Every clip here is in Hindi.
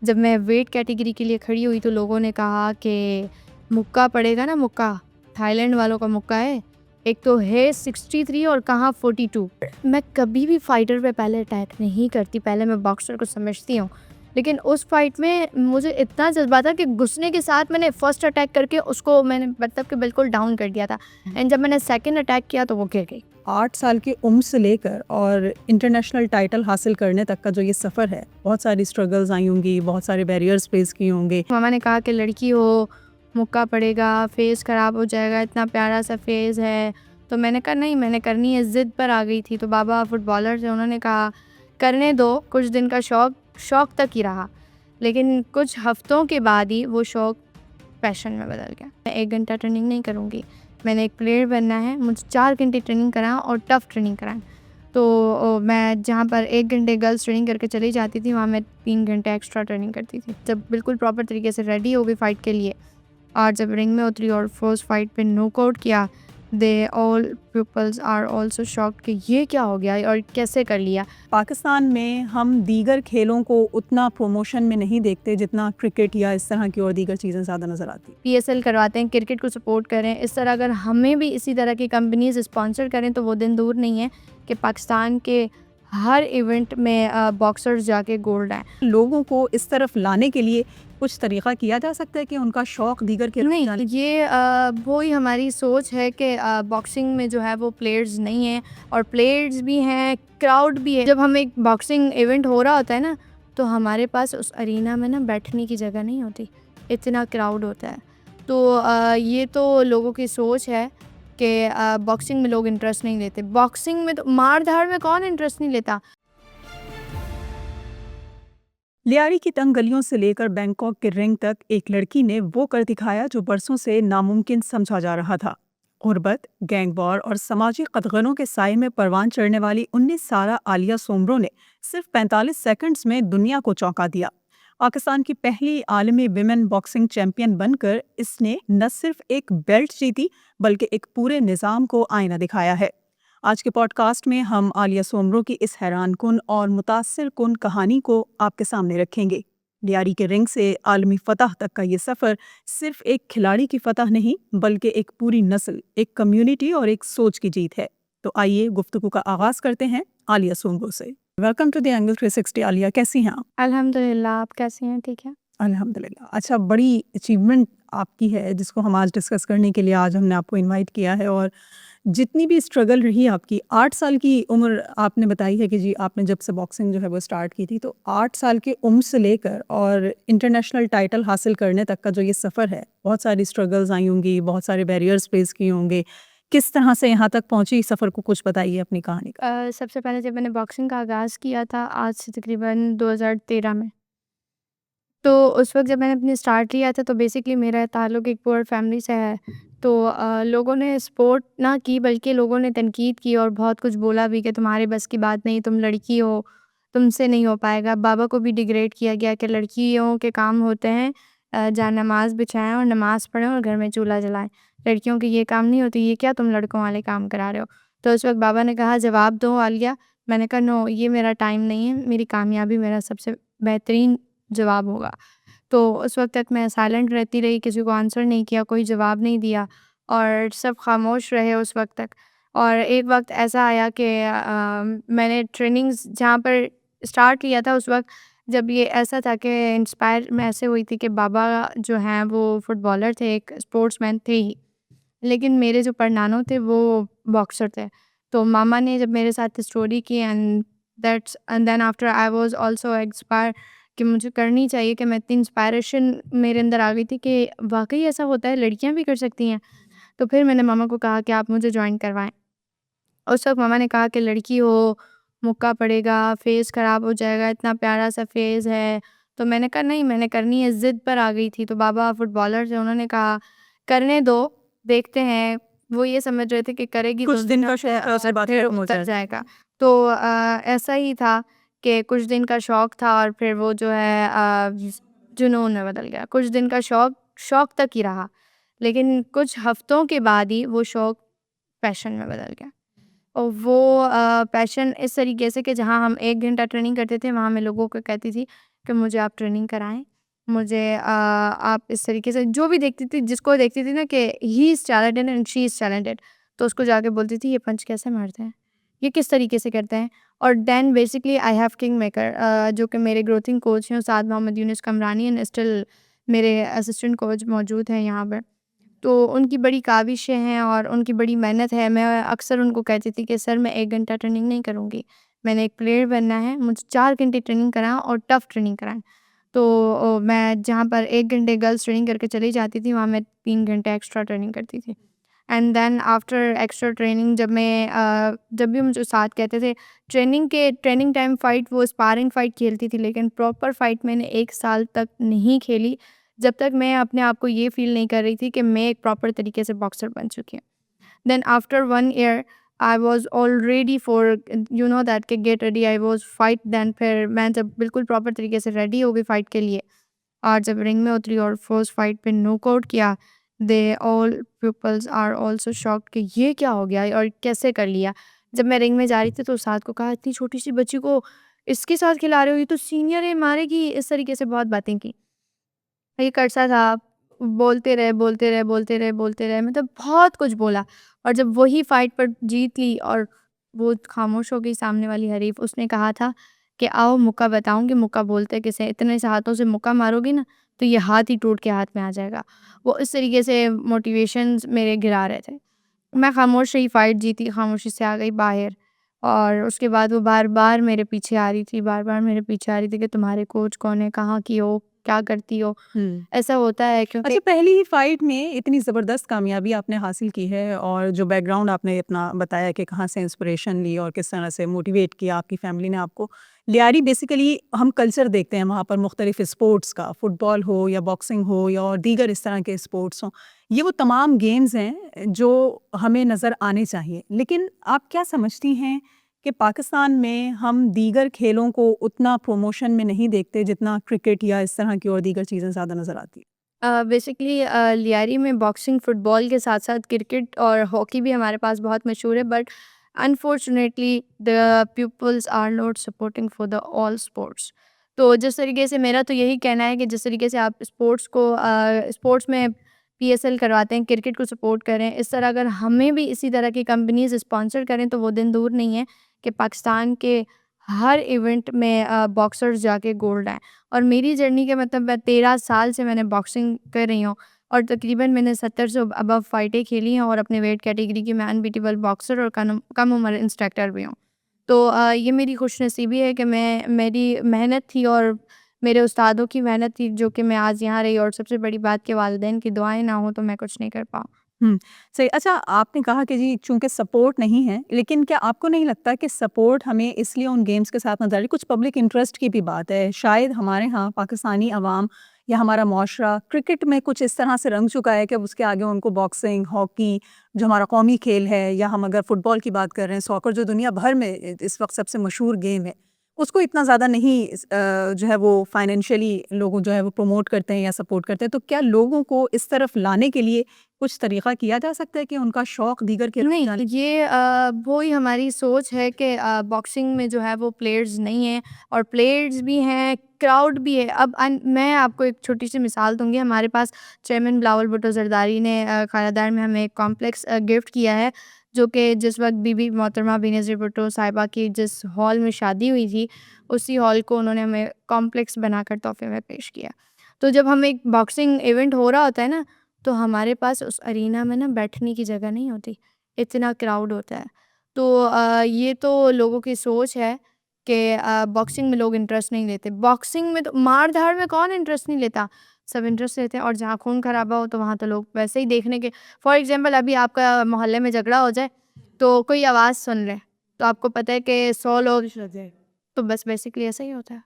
जब मैं वेट कैटेगरी के लिए खड़ी हुई तो लोगों ने कहा कि मुक्का पड़ेगा ना, मुक्का थाईलैंड वालों का मुक्का है, एक तो है 63 और कहाँ 42। मैं कभी भी फाइटर पे पहले अटैक नहीं करती, पहले मैं बॉक्सर को समझती हूँ, लेकिन उस फाइट में मुझे इतना जज्बा था कि घुसने के साथ मैंने फर्स्ट अटैक करके उसको मैंने मतलब कि बिल्कुल डाउन कर दिया था। एंड जब मैंने सेकंड अटैक किया तो वो गिर गई। 8 साल की उम्र से लेकर और इंटरनेशनल टाइटल हासिल करने तक का जो ये सफ़र है, बहुत सारी स्ट्रगल्स आई होंगी, बहुत सारे बैरियर्स फेस किए होंगे। मामा ने कहा कि लड़की हो, मुक्का पड़ेगा, फेस ख़राब हो जाएगा, इतना प्यारा सा फेस है। तो मैंने कहा नहीं, मैंने करनी है, ज़िद पर आ गई थी। तो बाबा फुटबॉलर थे, उन्होंने कहा करने दो, कुछ दिन का शौक तक ही रहा, लेकिन कुछ हफ्तों के बाद ही वो शौक पैशन में बदल गया। मैं 1 घंटा ट्रेनिंग नहीं करूँगी, मैंने एक प्लेयर बनना है। मुझे 4 घंटे ट्रेनिंग कराएं और टफ़ ट्रेनिंग कराएं। तो मैं जहाँ पर 1 घंटे गर्ल्स ट्रेनिंग करके चली जाती थी, वहाँ मैं 3 घंटे एक्स्ट्रा ट्रेनिंग करती थी। जब बिल्कुल प्रॉपर तरीके से रेडी हो गई फ़ाइट के लिए और जब रिंग में उतरी और फर्स्ट फाइट पे नॉकआउट किया, they all peoples are also shocked कि ये क्या हो गया और कैसे कर लिया। पाकिस्तान में हम दीगर खेलों को उतना प्रमोशन में नहीं देखते जितना क्रिकेट या इस तरह की और दीगर चीज़ें ज़्यादा नज़र आती। PSL करवाते हैं, क्रिकेट को सपोर्ट करें। इस तरह अगर हमें भी इसी तरह की कंपनीज स्पॉन्सर करें तो वो दिन दूर नहीं है कि पाकिस्तान के हर इवेंट में बॉक्सर्स जाके गोल्ड आए। लोगों को इस तरफ लाने के लिए कुछ तरीक़ा किया जा सकता है कि उनका शौक़ दीगर खेलों में नहीं, जाने। ये वो ही हमारी सोच है कि बॉक्सिंग में जो है वो प्लेयर्स नहीं हैं और प्लेयर्स भी हैं, क्राउड भी है। जब हम एक बॉक्सिंग इवेंट हो रहा होता है ना, तो हमारे पास उस अरीना में ना बैठने की जगह नहीं होती, इतना क्राउड होता है। तो ये तो लोगों की सोच है कि बॉक्सिंग में लोग इंटरेस्ट नहीं लेते। बॉक्सिंग में तो मार धाड़ में कौन इंटरेस्ट नहीं लेता। लियारी की तंग गलियों से लेकर बैंकॉक के रिंग तक एक लड़की ने वो कर दिखाया जो बरसों से नामुमकिन समझा जा रहा था। गुर्बत, गैंग वॉर और समाजी कदगनों के साए में परवान चढ़ने वाली 19 साला आलिया सोमरो ने सिर्फ 45 सेकंड्स में दुनिया को चौंका दिया। पाकिस्तान की पहली आलमी विमेन बॉक्सिंग चैंपियन बनकर इसने न सिर्फ एक बेल्ट जीती बल्कि एक पूरे निज़ाम को आईना दिखाया है। आज के पॉडकास्ट में हम आलिया सोमरो की इस हैरानकुन और मुतासिर कुन कहानी को आपके सामने रखेंगे। लियारी के रिंग से आलमी फतह तक का ये सफ़र सिर्फ एक खिलाड़ी की फतह नहीं बल्कि एक पूरी नस्ल, एक कम्युनिटी और एक सोच की जीत है। तो आइए गुफ्तगू का आगाज़ करते हैं आलिया सोमरो से। Welcome to the angle 360। Alia, कैसी हैं आप? अल्हम्दुलिल्लाह, आप कैसे हैं? ठीक है। अल्हम्दुलिल्लाह। अच्छा, बड़ी अचीवमेंट आपकी है जिसको हम आज डिस्कस करने के लिए आज हमने आपको इनवाइट किया है। और जितनी भी स्ट्रगल रही आपकी, 8 साल की उम्र आपने बताई है कि जी आपने जब से बॉक्सिंग जो है वो स्टार्ट की थी, तो 8 साल की उम्र से लेकर और इंटरनेशनल टाइटल हासिल करने तक का जो ये सफ़र है, बहुत सारी स्ट्रगल्स आई होंगी, बहुत सारे बैरियर्स फेस किए होंगे। किस तरह से यहाँ तक पहुँची, इस सफ़र को कुछ बताइए अपनी कहानी का। सबसे पहले जब मैंने बॉक्सिंग का आगाज़ किया था आज से तकरीबन 2013 में, तो उस वक़्त जब मैंने अपनी स्टार्ट लिया था तो बेसिकली मेरा ताल्लुक़ एक पुअर फैमिली से है। तो लोगों ने सपोर्ट ना की बल्कि लोगों ने तनकीद की और बहुत कुछ बोला भी कि तुम्हारे बस की बात नहीं, तुम लड़की हो, तुमसे नहीं हो पाएगा। बाबा को भी डिग्रेड किया गया कि लड़कियों के काम होते हैं जहाँ नमाज़ बिछाएँ और नमाज़ पढ़ें और घर में चूल्हा जलाएँ। लड़कियों के ये काम नहीं होते, ये क्या तुम लड़कों वाले काम करा रहे हो? तो उस वक़्त बाबा ने कहा जवाब दो आलिया। मैंने कहा नो, ये मेरा टाइम नहीं है, मेरी कामयाबी मेरा सबसे बेहतरीन जवाब होगा। तो उस वक़्त तक मैं साइलेंट रहती रही, किसी को आंसर नहीं किया, कोई जवाब नहीं दिया और सब खामोश रहे उस वक़्त तक। और एक वक़्त ऐसा आया कि मैंने ट्रेनिंग्स जहाँ पर स्टार्ट किया था उस वक़्त जब ये ऐसा था कि इंस्पायर मैं ऐसे हुई थी कि बाबा जो हैं वो फुटबॉलर थे, एक स्पोर्ट्समैन थे ही, लेकिन मेरे जो परनानो थे वो बॉक्सर थे। तो मामा ने जब मेरे साथ स्टोरी की and then after I was also inspire कि मुझे करनी चाहिए, कि मैं इतनी इंस्पायरेशन मेरे अंदर आ गई थी कि वाक़ई ऐसा होता है, लड़कियाँ भी कर सकती हैं। तो फिर मैंने मामा को कहा कि आप मुझे जॉइन करवाएँ। उस वक़्त मामा ने कहा कि लड़की हो, मुक्का पड़ेगा, फेस ख़राब हो जाएगा, इतना प्यारा सा फेस है। तो मैंने कहा नहीं, मैंने करनी है, ज़िद पर आ गई थी। तो बाबा फुटबॉलर थे, उन्होंने कहा करने दो, देखते हैं। वो ये समझ रहे थे कि करेगी कुछ तो दिन का फिर बाद खत्म हो उतर जाए। जाएगा। तो ऐसा ही था कि कुछ दिन का शौक था और फिर वो जो है जुनून में बदल गया। कुछ दिन का शौक तक ही रहा, लेकिन कुछ हफ्तों के बाद ही वो शौक पैशन में बदल गया। और वो पैशन इस तरीके से कि जहाँ हम 1 घंटा ट्रेनिंग करते थे, वहाँ मैं लोगों को कहती थी कि मुझे आप ट्रेनिंग कराएँ। मुझे आप इस तरीके से जो भी देखती थी, जिसको देखती थी ना कि he is talented and she is talented, तो उसको जाके बोलती थी, "ये पंच कैसे मारते हैं? ये किस तरीके से करते हैं?" और then basically I have king maker जो कि मेरे ग्रोथिंग कोच हैं उस्ताद मोहम्मद यूनुस कमरानी एंड स्टिल मेरे असिस्टेंट कोच मौजूद हैं यहाँ पर। तो उनकी बड़ी काविशें हैं और उनकी बड़ी मेहनत है। मैं अक्सर उनको कहती थी कि सर मैं 1 घंटा ट्रेनिंग नहीं करूँगी। मैंने एक प्लेयर बनना है, मुझे 4 घंटे ट्रेनिंग कराएँ और टफ़ ट्रेनिंग कराएँ। तो मैं जहाँ पर 1 घंटे गर्ल्स ट्रेनिंग करके चली जाती थी, वहाँ मैं 3 घंटे एक्स्ट्रा ट्रेनिंग करती थी। And then after extra training जब भी मुझे उस्ताद कहते थे ट्रेनिंग टाइम फ़ाइट वो स्पारिंग फ़ाइट खेलती थी, लेकिन प्रॉपर फ़ाइट मैंने 1 साल तक नहीं खेली, जब तक मैं अपने आप को ये फ़ील नहीं कर रही थी कि मैं एक प्रॉपर तरीके से बॉक्सर बन चुकी हूँ। Then after 1 year I was all ready for you know that कि get ready I was fight then फिर मैं जब बिल्कुल प्रॉपर तरीके से रेडी हो गई फ़ाइट के लिए और जब रिंग में उतरी और फर्स्ट फाइट पे नॉकआउट किया, they all peoples are also shocked कि ये क्या हो गया और कैसे कर लिया। जब मैं रिंग में जा रही थी तो उस्ताद को कहा, इतनी छोटी सी बच्ची को इसके साथ खिला रहे हो, ये तो सीनियर है, मारेगी, इस तरीके से बहुत बातें की। एक अरसा था, बोलते रहे, बोलते रहे, बोलते रहे, बोलते रहे, मतलब बहुत कुछ बोला और जब वही फाइट पर जीत ली और वो खामोश हो गई सामने वाली हरीफ, उसने कहा था कि आओ मुक्का बताऊँगी, मुक्का बोलते किसे, इतने से हाथों से मुक्का मारोगी ना, तो ये हाथ ही टूट के हाथ में आ जाएगा। वो इस तरीके से मोटिवेशंस मेरे गिरा रहे थे। मैं खामोश रही, फाइट जीती, खामोशी से आ गई बाहर और उसके बाद वो बार-बार मेरे पीछे आ रही थी, बार-बार मेरे पीछे आ रही थी कि तुम्हारे कोच कौन है? कहाँ की हो? क्या करती हो? हुँ। ऐसा होता है क्योंकि अच्छा, पहली ही फाइट में इतनी ज़बरदस्त कामयाबी आपने हासिल की है और जो बैकग्राउंड आपने अपना बताया कि कहाँ से इंस्पिरेशन ली और किस तरह से मोटिवेट किया आपकी फैमिली ने आपको। लियारी बेसिकली हम कल्चर देखते हैं वहाँ पर मुख्तलिफ स्पोर्ट्स का, फुटबॉल हो या बॉक्सिंग हो या और दीगर इस तरह के स्पोर्ट्स हों। ये वो तमाम गेम्स हैं जो हमें नज़र आने चाहिए। लेकिन आप क्या समझती हैं कि पाकिस्तान में हम दीगर खेलों को उतना प्रमोशन में नहीं देखते जितना क्रिकेट या इस तरह की और दीगर चीज़ें ज़्यादा नज़र आती हैं? बेसिकली लियारी में बॉक्सिंग, फुटबॉल के साथ-साथ क्रिकेट और हॉकी भी हमारे पास बहुत मशहूर है but unfortunately the peoples are not supporting for the all sports. तो जिस तरीके से मेरा तो यही कहना है कि जिस तरीके से आप स्पोर्ट्स में पीएसएल करवाते हैं, क्रिकेट को सपोर्ट करें, इस तरह अगर हमें भी इसी तरह की कंपनीज़ स्पॉन्सर करें तो वो दिन दूर नहीं है कि पाकिस्तान के हर इवेंट में बॉक्सर्स जाके गोल्ड आएँ। और मेरी जर्नी के मतलब मैं 13 साल से मैंने बॉक्सिंग कर रही हूँ और तकरीबन मैंने 70 से अबव फाइटें खेली हैं और अपने वेट कैटेगरी की मैं अनबीटेबल बॉक्सर और कम उम्र इंस्ट्रक्टर भी हूँ। तो ये मेरी खुशनसीबी है कि मेरी मेहनत थी और मेरे उस्तादों की मेहनत थी जो कि मैं आज यहाँ रही और सबसे बड़ी बात कि वालिदैन की दुआएँ ना हो तो मैं कुछ नहीं कर पाऊँ। हुँ, सही। अच्छा, आपने कहा कि जी चूँकि सपोर्ट नहीं है, लेकिन क्या आपको नहीं लगता कि सपोर्ट हमें इसलिए उन गेम्स के साथ नज़र आ रही है, कुछ पब्लिक इंटरेस्ट की भी बात है। शायद हमारे यहाँ पाकिस्तानी अवाम या हमारा मुआशरा क्रिकेट में कुछ इस तरह से रंग चुका है कि अब उसके आगे उनको बॉक्सिंग, हॉकी जो हमारा कौमी खेल है या हम अगर फुटबॉल की बात कर रहे हैं, सॉकर जो दुनिया भर में इस वक़्त सबसे मशहूर गेम है, उसको इतना ज़्यादा नहीं जो है वो फाइनेंशियली लोग जो है वो प्रमोट करते हैं या सपोर्ट करते हैं। तो क्या लोगों को इस तरफ लाने के लिए कुछ तरीक़ा किया जा सकता है कि उनका शौक दीगर खेलों में नहीं, जाने। ये वो ही हमारी सोच है कि बॉक्सिंग में जो है वो प्लेयर्स नहीं हैं और प्लेयर्स भी हैं, क्राउड भी है। अब मैं आपको एक छोटी-सी मिसाल दूँगी, हमारे पास चेयरमैन बिलावल भुट्टो ज़रदारी ने क़ायदार में हमें एक कॉम्प्लेक्स गिफ्ट किया है, जो कि जिस वक़्त बीबी मोहतरमा बेनज़ीर भुट्टो साहिबा की जिस हॉल में शादी हुई थी, उसी हॉल को उन्होंने हमें कॉम्प्लेक्स बनाकर तोहफ़े में पेश किया। तो जब हम एक बॉक्सिंग इवेंट हो रहा होता है ना, तो हमारे पास उस अरीना में ना बैठने की जगह नहीं होती। इतना क्राउड होता है। तो ये तो लोगों की सोच है कि बॉक्सिंग में लोग इंटरेस्ट नहीं लेते। बॉक्सिंग में तो मार-धाड़ में कौन इंटरेस्ट नहीं लेता? सब इंटरेस्ट लेते हैं और जहाँ खून-खराबा हो तो वहाँ तो लोग वैसे ही देखने के फॉर एग्ज़ाम्पल अभी आपका मोहल्ले में झगड़ा हो जाए, तो कोई आवाज़ सुन ले, तो आपको पता है कि 100 लोग तो बस बेसिकली ऐसा ही होता है।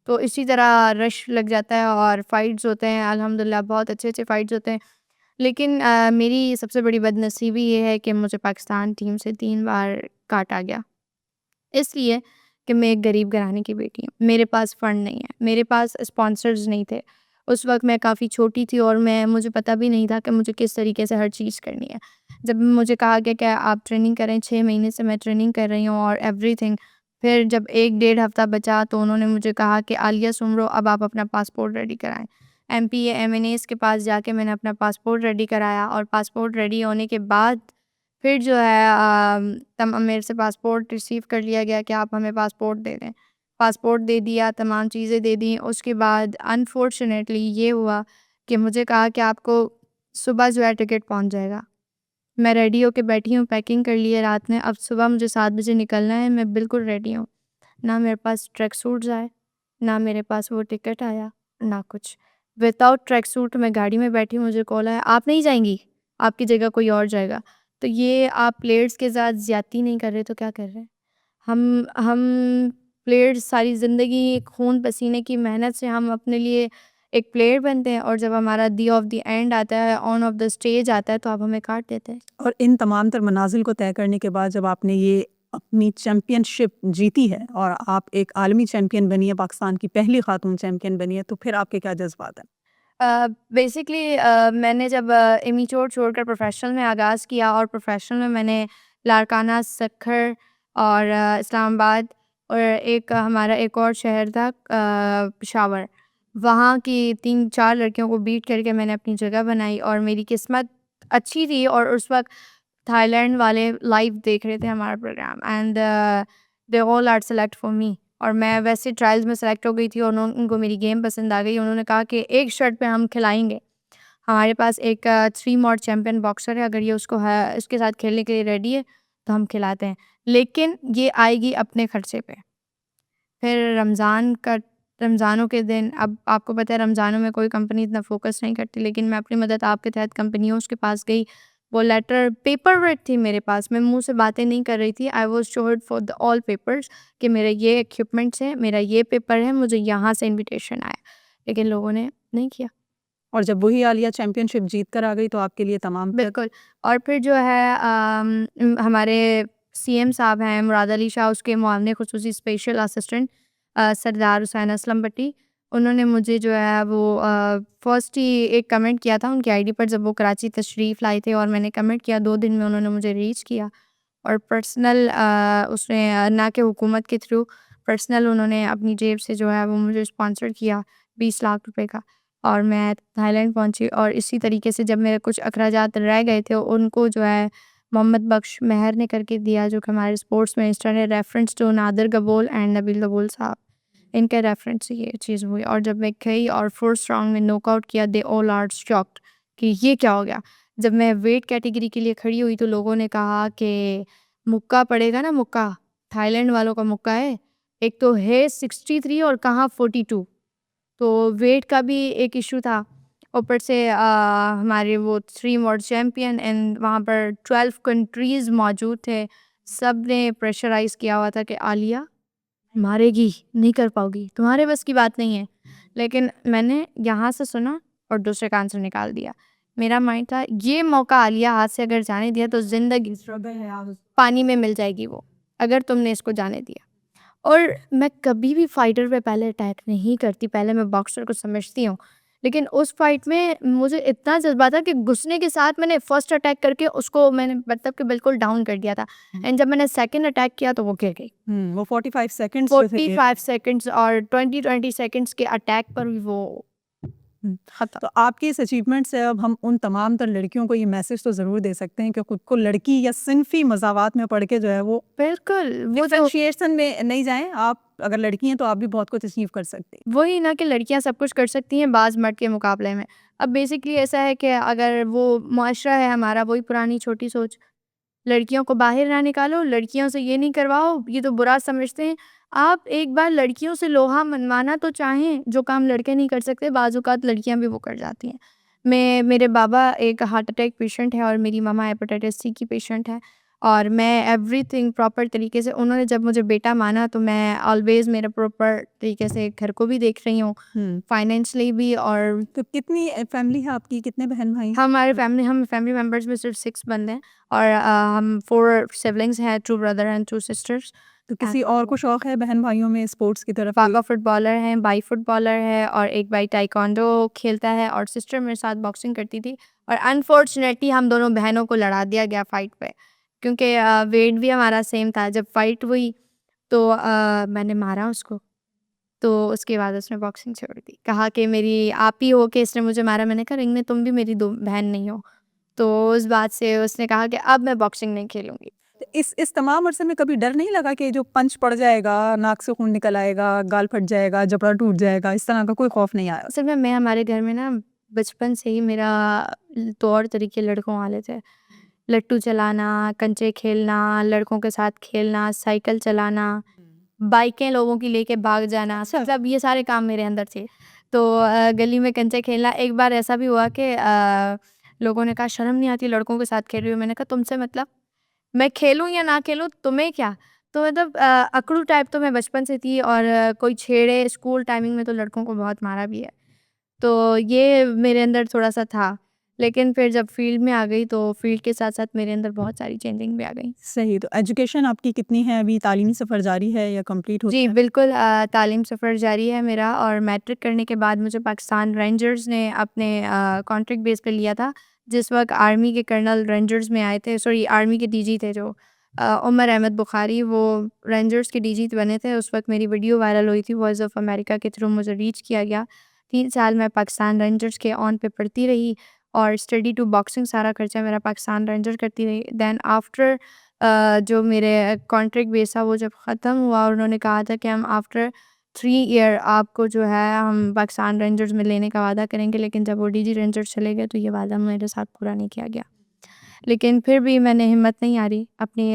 तो इसी तरह रश लग जाता है और फाइट्स होते हैं, अल्हम्दुलिल्लाह बहुत अच्छे-अच्छे फाइट्स होते हैं। लेकिन मेरी सबसे बड़ी बदनसीबी ये है कि मुझे पाकिस्तान टीम से 3 बार काटा गया। इसलिए कि मैं एक गरीब घराने की बेटी हूँ। मेरे पास फंड नहीं है, मेरे पास स्पॉन्सर्स नहीं थे। उस वक़्त मैं काफ़ी छोटी थी और मुझे पता भी नहीं था कि मुझे किस तरीके से हर चीज़ करनी है। जब मुझे कहा गया कि आप ट्रेनिंग करें, 6 महीने से मैं ट्रेनिंग कर रही हूँ और एवरीथिंग, फिर जब 1 डेढ़ हफ़्ता बचा तो उन्होंने मुझे कहा कि आलिया सुन लो, अब आप अपना पासपोर्ट रेडी कराएँ। एमपीए, एमएनएस के पास जाके मैंने अपना पासपोर्ट रेडी कराया और पासपोर्ट रेडी होने के बाद फिर जो है तब मेरे से पासपोर्ट रिसीव कर लिया गया कि आप हमें पासपोर्ट दे दें। पासपोर्ट दे दिया, तमाम चीज़ें दे दी। उसके बाद अनफॉर्चुनेटली ये हुआ कि मुझे कहा कि आपको सुबह जो है टिकट पहुँच जाएगा। मैं रेडी होके बैठी हूँ, पैकिंग कर ली है रात में, अब सुबह मुझे 7 बजे निकलना है, मैं बिल्कुल रेडी हूँ। ना मेरे पास ट्रैक सूट्स आए, ना मेरे पास वो टिकट आया, ना कुछ। विदाउट ट्रैक सूट मैं गाड़ी में बैठी, मुझे कॉल आया, "आप नहीं जाएँगी? आपकी जगह कोई और जाएगा।" तो ये आप प्लेयर्स के साथ ज़्यादती नहीं कर रहे तो क्या कर रहे हैं? हम प्लेयर्स सारी ज़िंदगी खून पसीने की मेहनत से हम अपने लिए एक प्लेयर बनते हैं और जब हमारा दी ऑफ द एंड आता है, ऑन ऑफ द स्टेज आता है तो आप हमें काट देते हैं। और इन तमाम तर मनाजिल को तय करने के बाद जब आपने ये अपनी चैम्पियनशिप जीती है और आप एक आलमी चैम्पियन बनी है, पाकिस्तान की पहली खातून चैम्पियन बनी है, तो फिर आपके क्या जज़्बात हैं? बेसिकली मैंने जब इमीचोर छोड़कर प्रोफ़ेशनल में आगाज़ किया और प्रोफ़ेशनल में मैंने लारकाना, सक्खर और इस्लामाबाद और एक हमारा एक और शहर था पेशावर, वहाँ की 3-4 लड़कियों को बीट करके मैंने अपनी जगह बनाई और मेरी किस्मत अच्छी थी और उस वक़्त थाईलैंड वाले लाइव देख रहे थे हमारा program and they all are select for me और मैं वैसे ट्रायल्स में सेलेक्ट हो गई थी और उनको मेरी गेम पसंद आ गई। उन्होंने कहा कि एक शर्त पे हम खिलाएँगे। हमारे पास एक 3 मॉड चैंपियन बॉक्सर है, अगर ये उसको है इसके साथ खेलने के लिए रेडी है, तो हम खिलाते हैं। लेकिन ये आएगी अपने खर्चे पे। फिर रमज़ानों के दिन अब आपको पता है रमज़ानों में कोई कंपनी इतना फ़ोकस नहीं करती, लेकिन मैं अपनी मदद आप के तहत कंपनियों के पास गई। वो लेटर पेपर वर्क थी मेरे पास, मैं मुँह से बातें नहीं कर रही थी। I was showed for the all papers कि मेरे ये इक्विपमेंट्स हैं, मेरा ये पेपर है, मुझे यहाँ से इन्विटेशन आया। लेकिन लोगों ने नहीं किया। और जब वही आलिया चैम्पियनशिप जीत कर आ गई तो आपके लिए तमाम तर बिल्कुल। और फिर जो है हमारे सीएम साहब हैं मुराद अली शाह, उसके मुआवने ख़ुसूसी स्पेशल असिस्टेंट सरदार हुसैन असलम भट्टी, उन्होंने मुझे जो है वो फर्स्ट ही एक कमेंट किया था उनकी आईडी पर जब वो कराची तशरीफ़ लाए थे और मैंने कमेंट किया, 2 दिन में उन्होंने मुझे रीच किया और पर्सनल उसने ना कि हुकूमत के थ्रू, पर्सनल उन्होंने अपनी जेब से जो है वो मुझे स्पॉन्सर किया 20 लाख रुपए का और मैं थाईलैंड पहुँची और इसी तरीके से जब मेरे कुछ अखराजात रह गए थे उनको जो है मोहम्मद बख्श मेहर ने करके दिया, जो कि हमारे स्पोर्ट्स मिनिस्टर है, reference to Nadir Gabol and Nabeel Gabol साहब, इनके रेफरेंस से ये चीज़ हुई और जब मैं गई और फर्स्ट राउंड में नॉकआउट किया, दे ऑल आर शॉक्ड कि ये क्या हो गया। जब मैं वेट कैटेगरी के लिए खड़ी हुई तो लोगों ने कहा कि मुक्का पड़ेगा ना, मुक्का थाईलैंड वालों का मुक्का है, एक तो है 63 और कहाँ 42, तो वेट का भी एक इशू था। ऊपर से हमारे वो 3 वर्ल्ड चैंपियन एंड वहाँ पर 12 कंट्रीज़ मौजूद थे। सब ने प्रेशराइज़ किया हुआ था कि आलिया मारेगी, नहीं कर पाओगी, तुम्हारे बस की बात नहीं है। लेकिन मैंने यहाँ से सुना और दूसरे कान से निकाल दिया। मेरा माइंड था ये मौका आलिया हाथ से अगर जाने दिया तो ज़िंदगी पानी में मिल जाएगी वो, अगर तुमने इसको जाने दिया। और मैं कभी भी फाइटर पे पहले अटैक नहीं करती, पहले मैं बॉक्सर को समझती हूँ। लेकिन उस फाइट में मुझे इतना जज़्बा था कि घुसने के साथ मैंने फर्स्ट अटैक करके उसको मैंने मतलब कि बिल्कुल डाउन कर दिया था एंड जब मैंने सेकंड अटैक किया तो वो गिर गई। वो 45 सेकंड्स जो थे 45 सेकंड्स और 20-20 सेकंड्स के अटैक पर भी वो खत्म। तो आपकी इस अचीवमेंट से अब हम उन तमाम तर लड़कियों को ये मैसेज तो ज़रूर दे सकते हैं कि खुद को लड़की या सिनफी मज़ावात में पढ़ के जो है वो बिल्कुल, वो तो डिफरेंशिएशन में नहीं जाएँ। आप अगर लड़की हैं तो आप भी बहुत कुछ अचीव कर सकती हैं। वही ना कि लड़कियां सब कुछ कर सकती हैं बाज़ मर्द के मुकाबले में। अब बेसिकली ऐसा है कि अगर वो मुआशरा है हमारा वही पुरानी छोटी सोच, लड़कियों को बाहर ना निकालो, लड़कियों से ये नहीं करवाओ, ये तो बुरा समझते हैं। आप एक बार लड़कियों से लोहा मनवाना तो चाहें, जो काम लड़के नहीं कर सकते, बाज़ औक़ात लड़कियाँ भी वो कर जाती हैं। मेरे बाबा एक हार्ट अटैक पेशेंट है और मेरी मम्मा हेपेटाइटिस सी की पेशेंट है और मैं एवरीथिंग प्रॉपर तरीके से उन्होंने जब मुझे बेटा माना तो मैं ऑलवेज़ मेरा प्रॉपर तरीके से घर को भी देख रही हूँ, फाइनेंशियली भी और तो कितनी फैमिली है आपकी? कितने बहन-भाई? हम फैमिली मेंबर्स में सिर्फ 6 बंदे हैं और हम 4 सिबलिंग्स हैं, 2 ब्रदर एंड 2 सिस्टर्स। तो किसी और को शौक है बहन-भाइयों में स्पोर्ट्स की तरफ? पापा फुटबॉलर हैं, भाई फुटबॉलर है और एक भाई ताइक्वांडो खेलता है और सिस्टर मेरे साथ बॉक्सिंग करती थी और अनफॉर्चुनेटली हम दोनों बहनों को लड़ा दिया गया फाइट पे क्योंकि वेट भी हमारा सेम था। जब फाइट हुई तो मैंने मारा उसको, तो उसके बाद उसने बॉक्सिंग छोड़ दी। कहा कि मेरी आप ही हो कि इसने मुझे मारा। मैंने कहा रिंग में तुम भी मेरी दो बहन नहीं हो। तो उस बात से उसने कहा कि अब मैं बॉक्सिंग नहीं खेलूँगी। तो इस तमाम अरसे में कभी डर नहीं लगा कि जो पंच पड़ जाएगा, नाक से खून निकल आएगा, गाल फट जाएगा, जबड़ा टूट जाएगा, इस तरह का कोई खौफ नहीं आया? असल में मैं हमारे घर में ना बचपन से ही मेरा तौर तरीके लड़कों वाले थे। लट्टू चलाना, कंचे खेलना, लड़कों के साथ खेलना, साइकिल चलाना, बाइकें लोगों की लेके भाग जाना, अच्छा। मतलब ये सारे काम मेरे अंदर थे। तो गली में कंचे खेलना, एक बार ऐसा भी हुआ कि लोगों ने कहा शर्म नहीं आती लड़कों के साथ खेल रही हो? मैंने कहा तुमसे मतलब? मैं खेलूँ या ना खेलूँ तुम्हें क्या? तो मतलब अकड़ू टाइप तो मैं बचपन से थी और कोई छेड़े स्कूल टाइमिंग में तो लड़कों को बहुत मारा भी है। तो ये मेरे अंदर थोड़ा-सा था। लेकिन फिर जब फ़ील्ड में आ गई तो फ़ील्ड के साथ-साथ मेरे अंदर बहुत सारी चेंजिंग भी आ गई। सही, तो एजुकेशन आपकी कितनी है अभी? तालीमी सफ़र जारी है या कंप्लीट हो जी, गया? बिल्कुल तालीम सफ़र जारी है मेरा और मैट्रिक करने के बाद मुझे पाकिस्तान रेंजर्स ने अपने कॉन्ट्रैक्ट बेस पे लिया था। जिस वक़्त आर्मी के कर्नल रेंजर्स में आए थे, सॉरी आर्मी के डीजी थे जो उमर अहमद बुखारी, वो रेंजर्स के डीजी बने थे। उस वक़्त मेरी वीडियो वायरल हुई थी, वॉइस ऑफ अमेरिका के थ्रू मुझे रीच किया गया। 3 साल मैं पाकिस्तान रेंजर्स के ऑन पे पढ़ती रही और स्टडी टू बॉक्सिंग सारा खर्चा मेरा पाकिस्तान रेंजर करती रही। देन आफ्टर जो मेरे कॉन्ट्रैक्ट बेस था वो जब ख़त्म हुआ और उन्होंने कहा था कि हम आफ्टर 3 ईयर आपको जो है हम पाकिस्तान रेंजर्स में लेने का वादा करेंगे, लेकिन जब वो डीजी रेंजर्स चले गए तो ये वादा मेरे साथ पूरा नहीं किया गया। लेकिन फिर भी मैंने हिम्मत नहीं हारी, अपनी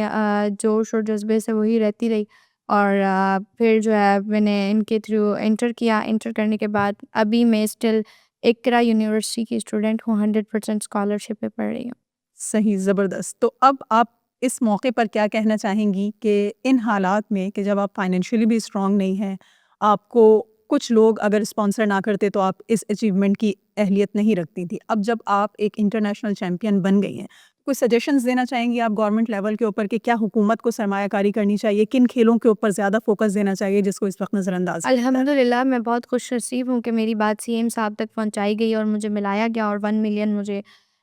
जोश और जज़्बे से वही रहती रही और फिर जो है मैंने इनके थ्रू इंटर किया। इंटर करने के बाद अभी मैं स्टिल इक़रा यूनिवर्सिटी की स्टूडेंट हूँ, 100% स्कॉलरशिप पे पढ़ रही हूँ। सही, ज़बरदस्त। तो अब आप इस मौके पर क्या कहना चाहेंगी कि इन हालात में कि जब आप फाइनेंशियली भी स्ट्रॉन्ग नहीं हैं, आपको कुछ लोग अगर स्पॉन्सर ना करते तो आप इस अचीवमेंट की अहलियत नहीं रखती थी। अब जब आप एक इंटरनेशनल चैंपियन बन गई हैं, कोई सजेशंस देना चाहेंगी आप गवर्नमेंट लेवल के ऊपर कि क्या हुकूमत को सरमायाकारी करनी चाहिए? किन खेलों के ऊपर ज़्यादा फ़ोकस देना चाहिए जिसको इस वक़्त नज़रअंदाज़ किया जा रहा है? अल्हम्दुलिल्लाह मैं बहुत खुशनसीब हूँ कि मेरी बात सीएम साहब तक पहुँचाई गई और मुझे मिलाया गया और 1 मिलियन मुझे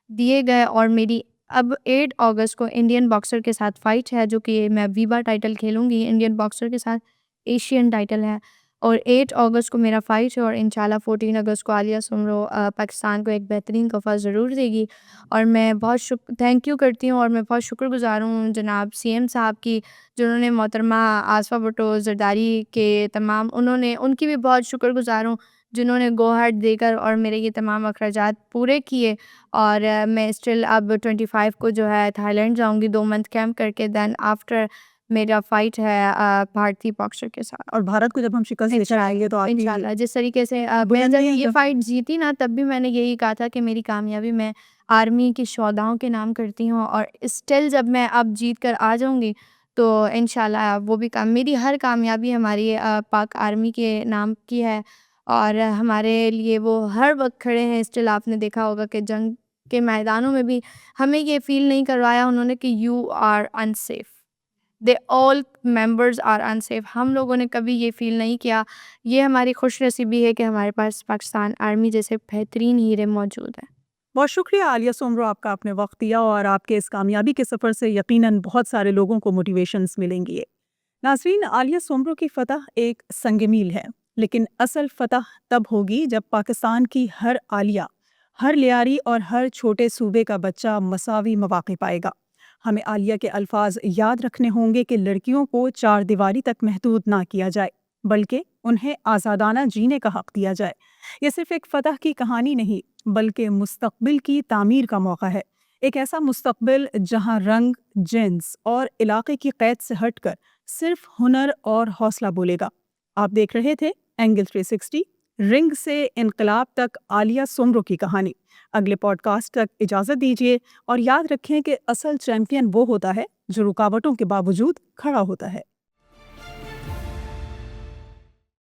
दिए गए और मेरी अब 8 अगस्त को इंडियन बॉक्सर के साथ फ़ाइट है, जो कि मैं वीबा टाइटल खेलूँगी इंडियन बॉक्सर के साथ, एशियन टाइटल है और 8 अगस्त को मेरा फ़ाइट है और इंशाल्लाह 14 अगस्त को आलिया सुमरो पाकिस्तान को एक बेहतरीन तोहफ़ा ज़रूर देगी और मैं बहुत थैंक यू करती हूँ और मैं बहुत शुक्रगुज़ार हूँ जनाब सीएम साहब की, जिन्होंने मोहतरमा आसफ़ा भुट्टो ज़रदारी के तमाम उन्होंने उनकी भी बहुत शुक्रगुज़ार हूँ, जिन्होंने गो अहेड देकर और मेरे ये तमाम अखराजात पूरे किए और मैं स्टिल अब 25 को जो है थाईलैंड जाऊँगी 2 मंथ कैंप करके, देन आफ्टर मेरा फ़ाइट है भारतीय बॉक्सर के साथ। और भारत को जब हम शिकस्त देकर आएँगे तो आपकी इंशाल्लाह जिस तरीके से मैं जब बुलंदियाँ ये एकदम फ़ाइट जीती ना तब भी मैंने यही कहा था कि मेरी कामयाबी मैं आर्मी की शौदाओं के नाम करती हूँ और स्टिल जब मैं अब जीत कर आ जाऊँगी तो इंशाल्लाह वो भी काम मेरी हर कामयाबी हमारी पाक आर्मी के नाम की है और हमारे लिए वो हर वक़्त खड़े हैं। स्टिल आपने देखा होगा कि जंग के मैदानों में भी हमें ये फ़ील नहीं करवाया उन्होंने कि you are unsafe. They all members are unsafe. हम लोगों ने कभी ये फ़ील नहीं किया। ये हमारी खुशनसीबी है कि हमारे पास पाकिस्तान आर्मी जैसे बेहतरीन हीरे मौजूद हैं। बहुत शुक्रिया आलिया सोमरो, आपका आपने वक्त दिया और आपके इस कामयाबी के सफ़र से यकीनन बहुत सारे लोगों को मोटिवेशंस मिलेंगी। नाज़रीन, आलिया सोमरो की फ़तह एक संग मील है, लेकिन असल फ़तह तब होगी जब पाकिस्तान की हर आलिया, हर लियारी और हर छोटे सूबे का बच्चा मसावी मौक़े पाएगा। हमें आलिया के अल्फाज याद रखने होंगे कि लड़कियों को चार दीवारी तक महदूद ना किया जाए, बल्कि उन्हें आज़ादाना जीने का हक़ दिया जाए। ये सिर्फ़ एक फ़तह की कहानी नहीं, बल्कि मुस्तक़बिल की तामीर का मौका है। एक ऐसा मुस्तक़बिल जहाँ रंग, जिन्स और इलाक़े की क़ैद से हटकर सिर्फ हुनर और हौसला बोलेगा। आप देख रहे थे एंगल 360, रिंग से इनकलाब तक आलिया सोमरो की कहानी। अगले पॉडकास्ट तक इजाज़त दीजिए और याद रखें कि असल चैंपियन वो होता है जो रुकावटों के बावजूद खड़ा होता है।